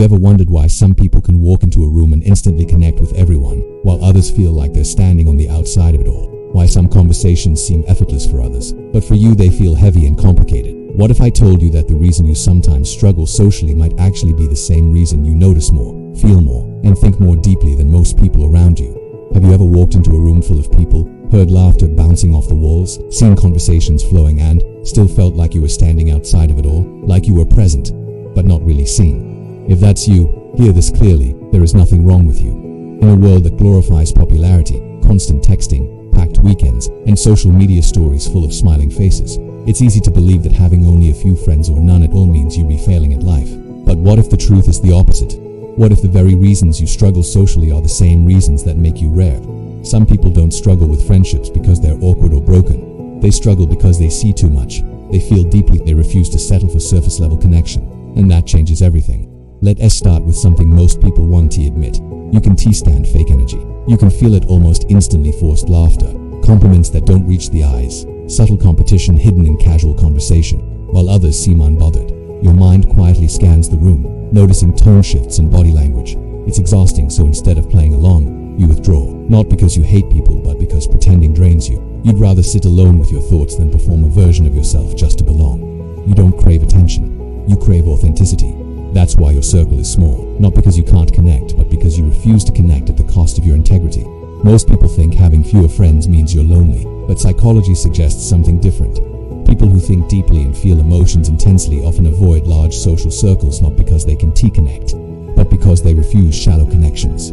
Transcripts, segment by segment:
you ever wondered why some people can walk into a room and instantly connect with everyone, while others feel like they're standing on the outside of it all? Why some conversations seem effortless for others, but for you they feel heavy and complicated? What if I told you that the reason you sometimes struggle socially might actually be the same reason you notice more, feel more, and think more deeply than most people around you? Have you ever walked into a room full of people, heard laughter bouncing off the walls, seen conversations flowing, and still felt like you were standing outside of it all, like you were present, but not really seen? If that's you, hear this clearly: there is nothing wrong with you. In a world that glorifies popularity, constant texting, packed weekends, and social media stories full of smiling faces, it's easy to believe that having only a few friends or none at all means you're failing at life. But what if the truth is the opposite? What if the very reasons you struggle socially are the same reasons that make you rare? Some people don't struggle with friendships because they're awkward or broken. They struggle because they see too much. They feel deeply, they refuse to settle for surface level connection. And that changes everything. Let us start with something most people won't admit. You can stand fake energy. You can feel it almost instantly: forced laughter, compliments that don't reach the eyes, subtle competition hidden in casual conversation, while others seem unbothered. Your mind quietly scans the room, noticing tone shifts and body language. It's exhausting, so instead of playing along, you withdraw. Not because you hate people, but because pretending drains you. You'd rather sit alone with your thoughts than perform a version of yourself just to belong. You don't crave attention. You crave authenticity. That's why your circle is small. Not because you can't connect, but because you refuse to connect at the cost of your integrity. Most people think having fewer friends means you're lonely, but psychology suggests something different. People who think deeply and feel emotions intensely often avoid large social circles, not because they can connect, but because they refuse shallow connections.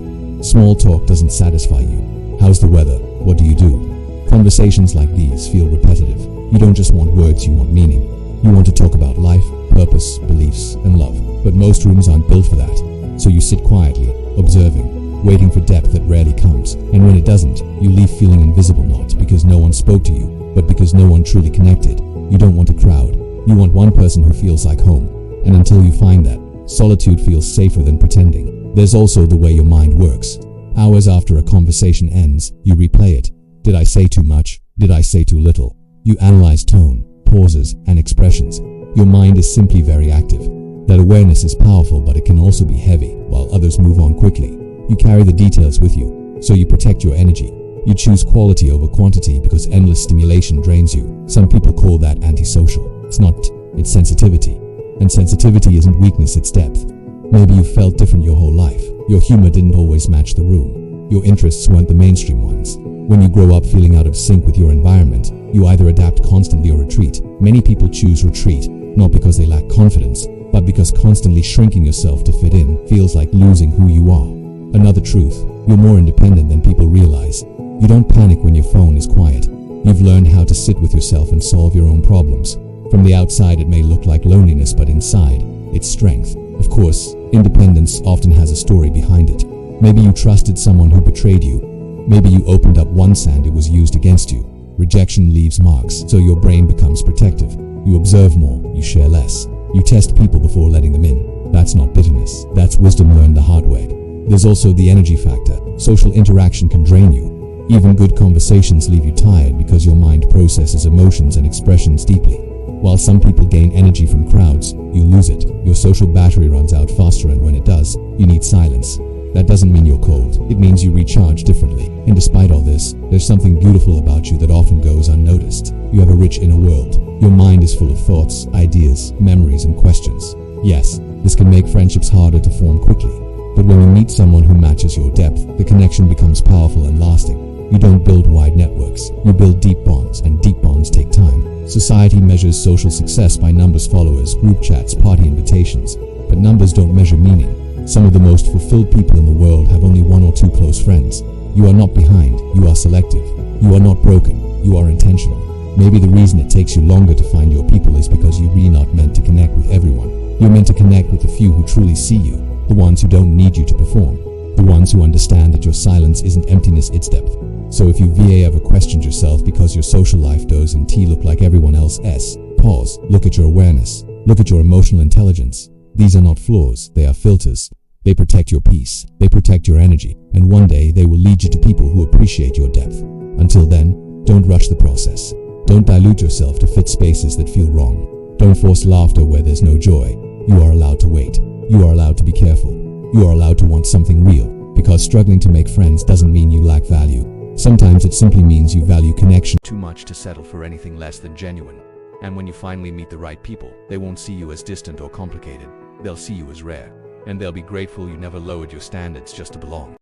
Small talk doesn't satisfy you. How's the weather? What do you do? Conversations like these feel repetitive. You don't just want words, you want meaning. You want to talk about life, purpose, beliefs, and love. But most rooms aren't built for that. So you sit quietly, observing, waiting for depth that rarely comes. And when it doesn't, you leave feeling invisible, not because no one spoke to you, but because no one truly connected. You don't want a crowd. You want one person who feels like home. And until you find that, solitude feels safer than pretending. There's also the way your mind works. Hours after a conversation ends, you replay it. Did I say too much? Did I say too little? You analyze tone, pauses, and expressions. Your mind is simply very active. That awareness is powerful, but it can also be heavy. While others move on quickly, you carry the details with you, so you protect your energy. You choose quality over quantity because endless stimulation drains you. Some people call that antisocial. It's not, it's sensitivity. And sensitivity isn't weakness, it's depth. Maybe you felt different your whole life. Your humor didn't always match the room. Your interests weren't the mainstream ones. When you grow up feeling out of sync with your environment, you either adapt constantly or retreat. Many people choose retreat, not because they lack confidence, but because constantly shrinking yourself to fit in feels like losing who you are. Another truth: you're more independent than people realize. You don't panic when your phone is quiet. You've learned how to sit with yourself and solve your own problems. From the outside it may look like loneliness, but inside, it's strength. Of course, independence often has a story behind it. Maybe you trusted someone who betrayed you. Maybe you opened up once and it was used against you. Rejection leaves marks, so your brain becomes protective. You observe more, you share less. You test people before letting them in. That's not bitterness, that's wisdom learned the hard way. There's also the energy factor. Social interaction can drain you. Even good conversations leave you tired because your mind processes emotions and expressions deeply. While some people gain energy from crowds, you lose it. Your social battery runs out faster, and when it does, you need silence. That doesn't mean you're cold, it means you recharge differently. And despite all this, there's something beautiful about you that often goes unnoticed. You have a rich inner world. Your mind is full of thoughts, ideas, memories, and questions. Yes, this can make friendships harder to form quickly. But when you meet someone who matches your depth, the connection becomes powerful and lasting. You don't build wide networks, you build deep bonds, and deep bonds take time. Society measures social success by numbers, followers, group chats, party invitations. But numbers don't measure meaning. Some of the most fulfilled people in the world have only one or two close friends. You are not behind, you are selective. You are not broken, you are intentional. Maybe the reason it takes you longer to find your people is because you're really not meant to connect with everyone. You're meant to connect with the few who truly see you, the ones who don't need you to perform, the ones who understand that your silence isn't emptiness, it's depth. So if you ever questioned yourself because your social life doesn't look like everyone else's, pause, look at your awareness, look at your emotional intelligence. These are not flaws, they are filters. They protect your peace, they protect your energy, and one day they will lead you to people who appreciate your depth. Until then, don't rush the process. Don't dilute yourself to fit spaces that feel wrong. Don't force laughter where there's no joy. You are allowed to wait. You are allowed to be careful. You are allowed to want something real, because struggling to make friends doesn't mean you lack value. Sometimes it simply means you value connection too much to settle for anything less than genuine. And when you finally meet the right people, they won't see you as distant or complicated. They'll see you as rare. And they'll be grateful you never lowered your standards just to belong.